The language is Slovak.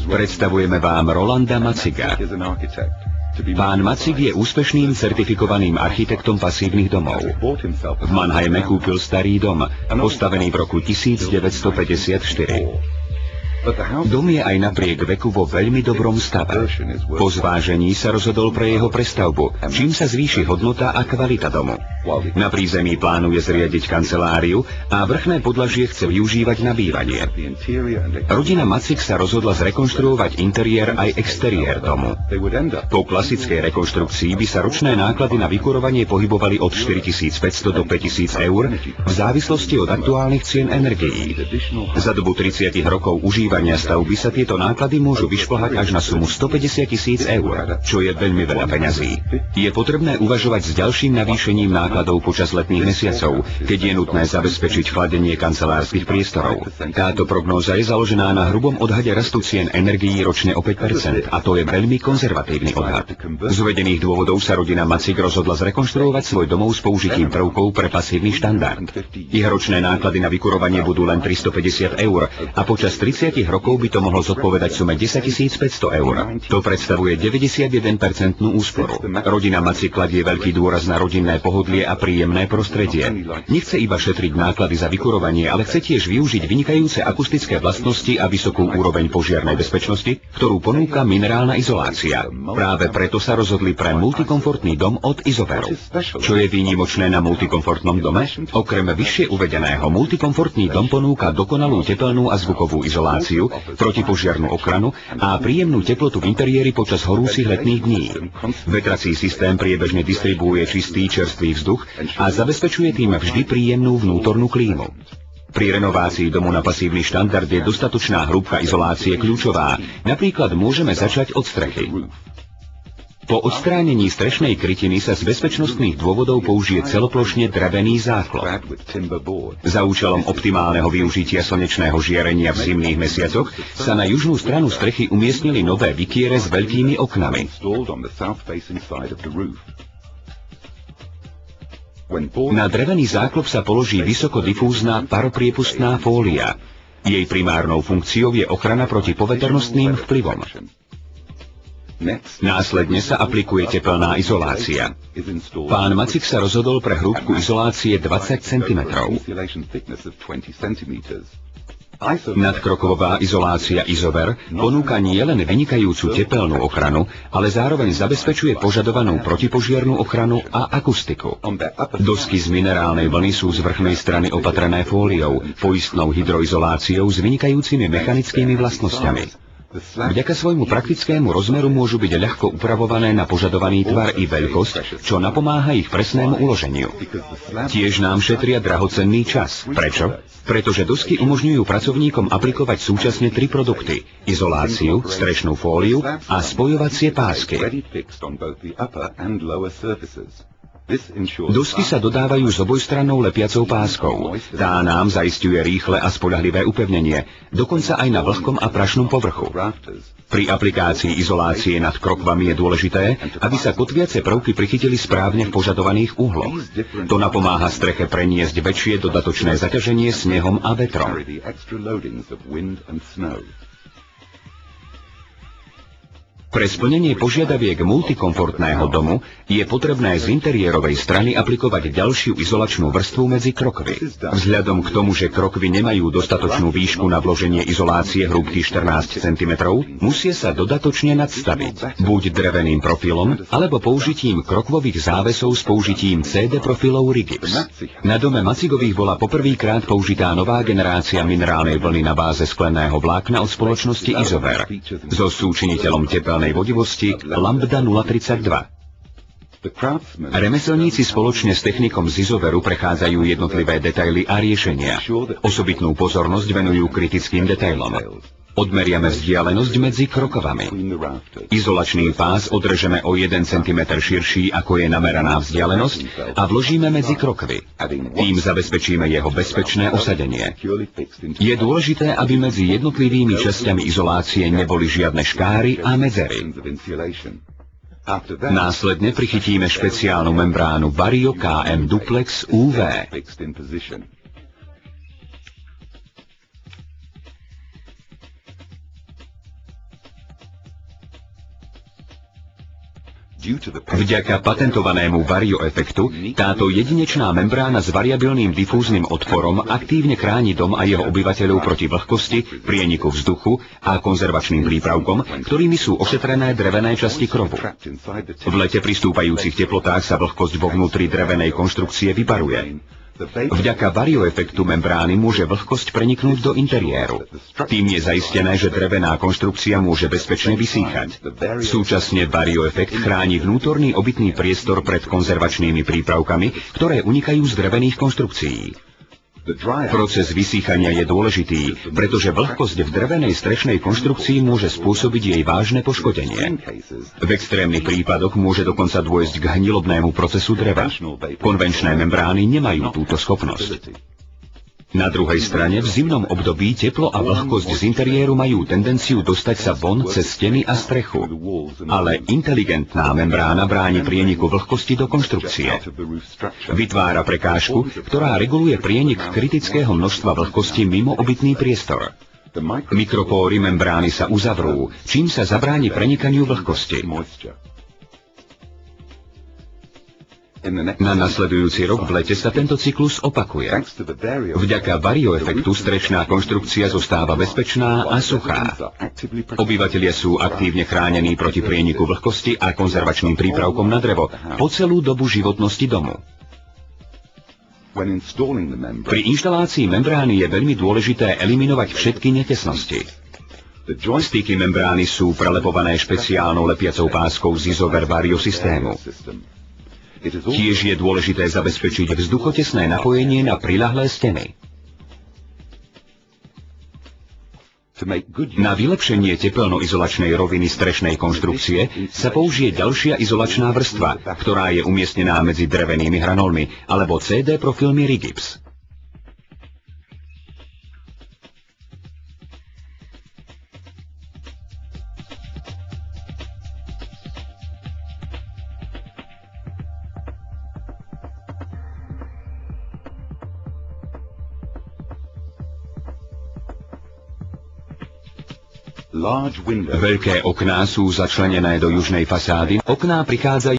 Predstavujeme vám Rolanda Maciga. Pán Macig je úspešným certifikovaným architektom pasívnych domov. V Mannheime kúpil starý dom, postavený v roku 1954. Dom je aj napriek veku vo veľmi dobrom stave. Po zvážení sa rozhodol pre jeho prestavbu, čím sa zvýši hodnota a kvalita domu. Na prízemí plánuje zriadiť kanceláriu a vrchné podlažie chce využívať na bývanie. Rodina Macig sa rozhodla zrekonštruovať interiér aj exteriér domu. Po klasickej rekonštrukcii by sa ročné náklady na vykurovanie pohybovali od 4500 do 5000 eur v závislosti od aktuálnych cien energií. Za dobu 30 rokov užívania stavby sa tieto náklady môžu vyšplhať až na sumu 150 000 eur, čo je veľmi veľa peňazí. Je potrebné uvažovať s ďalším navýšením nákladov počas letných mesiacov, keď je nutné zabezpečiť chladenie kancelárskych priestorov. Táto prognóza je založená na hrubom odhade rastu cien energií ročne o 5%, a to je veľmi konzervatívny odhad. Z uvedených dôvodov sa rodina Macig rozhodla zrekonštruovať svoj domov s použitím prvkov pre pasívny štandard. Ich ročné náklady na vykurovanie budú len 350 eur a počas 30 rokov by to mohlo zodpovedať sume 10 500 eur. To predstavuje 91% úsporu. Rodina Macig kladie veľký dôraz na rodinné pohodlie a príjemné prostredie. Nechce iba šetriť náklady za vykurovanie, ale chce tiež využiť vynikajúce akustické vlastnosti a vysokú úroveň požiarnej bezpečnosti, ktorú ponúka minerálna izolácia. Práve preto sa rozhodli pre multikomfortný dom od Isoveru. Čo je výnimočné na multikomfortnom dome? Okrem vyššie uvedeného, multikomfortný dom ponúka dokonalú tepelnú a zvukovú izoláciu, protipožiarnu ochranu a príjemnú teplotu v interiéri počas horúcich letných dní. Vetrací systém priebežne distribuuje čistý čerstvý vzduch a zabezpečuje tým vždy príjemnú vnútornú klímu. Pri renovácii domu na pasívny štandard je dostatočná hĺbka izolácie kľúčová. Napríklad môžeme začať od strechy. Po odstránení strešnej krytiny sa z bezpečnostných dôvodov použije celoplošne drevený základ. Za účelom optimálneho využitia slnečného žiarenia v zimných mesiacoch sa na južnú stranu strechy umiestnili nové vykiere s veľkými oknami. Na drevený záklop sa položí vysokodifúzna paropriepustná fólia. Jej primárnou funkciou je ochrana proti poveternostným vplyvom. Následne sa aplikuje tepelná izolácia. Pán Macig sa rozhodol pre hĺbku izolácie 20 cm. Nadkroková izolácia Isover ponúka nielen vynikajúcu tepelnú ochranu, ale zároveň zabezpečuje požadovanú protipožiarnu ochranu a akustiku. Dosky z minerálnej vlny sú z vrchnej strany opatrené fóliou, poistnou hydroizoláciou s vynikajúcimi mechanickými vlastnosťami. Vďaka svojmu praktickému rozmeru môžu byť ľahko upravované na požadovaný tvar i veľkosť, čo napomáha ich presnému uloženiu. Tiež nám šetria drahocenný čas. Prečo? Pretože dosky umožňujú pracovníkom aplikovať súčasne 3 produkty: izoláciu, strešnú fóliu a spojovacie pásky. Dosky sa dodávajú s obojstrannou lepiacou páskou. Tá nám zaisťuje rýchle a spoľahlivé upevnenie, dokonca aj na vlhkom a prašnom povrchu. Pri aplikácii izolácie nad krokvami je dôležité, aby sa kotviace prvky prichytili správne v požadovaných uhloch. To napomáha streche preniesť väčšie dodatočné zaťaženie snehom a vetrom. Pre splnenie požiadaviek multikomfortného domu je potrebné z interiérovej strany aplikovať ďalšiu izolačnú vrstvu medzi krokvy. Vzhľadom k tomu, že krokvy nemajú dostatočnú výšku na vloženie izolácie hĺbky 14 cm, musia sa dodatočne nadstaviť, buď dreveným profilom, alebo použitím krokvových závesov s použitím CD profilov Rigips. Na dome Macigových bola poprvýkrát použitá nová generácia minerálnej vlny na báze skleného vlákna od spoločnosti Isover so súčiniteľom tepelnej vodivosti Lambda 032. Remeselníci spoločne s technikom z Isoveru prechádzajú jednotlivé detaily a riešenia. Osobitnú pozornosť venujú kritickým detailom. Odmeriame vzdialenosť medzi krokovami. Izolačný pás odrežeme o 1 cm širší, ako je nameraná vzdialenosť, a vložíme medzi krokvy. Tým zabezpečíme jeho bezpečné osadenie. Je dôležité, aby medzi jednotlivými časťami izolácie neboli žiadne škáry a medzery. Následne prichytíme špeciálnu membránu Vario KM Duplex UV. Vďaka patentovanému varioefektu táto jedinečná membrána s variabilným difúznym odporom aktívne chráni dom a jeho obyvateľov proti vlhkosti, prieniku vzduchu a konzervačným prípravkom, ktorými sú ošetrené drevené časti krovu. V lete pri stúpajúcich teplotách sa vlhkosť vo vnútri drevenej konštrukcie vyparuje. Vďaka varioefektu membrány môže vlhkosť preniknúť do interiéru. Tým je zaistené, že drevená konštrukcia môže bezpečne vysýchať. Súčasne varioefekt chráni vnútorný obytný priestor pred konzervačnými prípravkami, ktoré unikajú z drevených konštrukcií. Proces vysýchania je dôležitý, pretože vlhkosť v drevenej strešnej konštrukcii môže spôsobiť jej vážne poškodenie. V extrémnych prípadoch môže dokonca dôjsť k hnilobnému procesu dreva. Konvenčné membrány nemajú túto schopnosť. Na druhej strane v zimnom období teplo a vlhkosť z interiéru majú tendenciu dostať sa von cez steny a strechu. Ale inteligentná membrána bráni prieniku vlhkosti do konštrukcie. Vytvára prekážku, ktorá reguluje prienik kritického množstva vlhkosti mimo obytný priestor. Mikropóry membrány sa uzavrú, čím sa zabráni prenikaniu vlhkosti. Na nasledujúci rok v lete sa tento cyklus opakuje. Vďaka varioefektu strešná konštrukcia zostáva bezpečná a suchá. Obyvatelia sú aktívne chránení proti prieniku vlhkosti a konzervačným prípravkom na drevo po celú dobu životnosti domu. Pri inštalácii membrány je veľmi dôležité eliminovať všetky netesnosti. Styky membrány sú prelepované špeciálnou lepiacou páskou z Isover Vario systému. Tiež je dôležité zabezpečiť vzduchotesné napojenie na priľahlé steny. Na vylepšenie tepelnoizolačnej roviny strešnej konštrukcie sa použije ďalšia izolačná vrstva, ktorá je umiestnená medzi drevenými hranolmi, alebo CD profilmi Rigips. Veľké okná sú začlenené do južnej fasády. Okná prichádzajú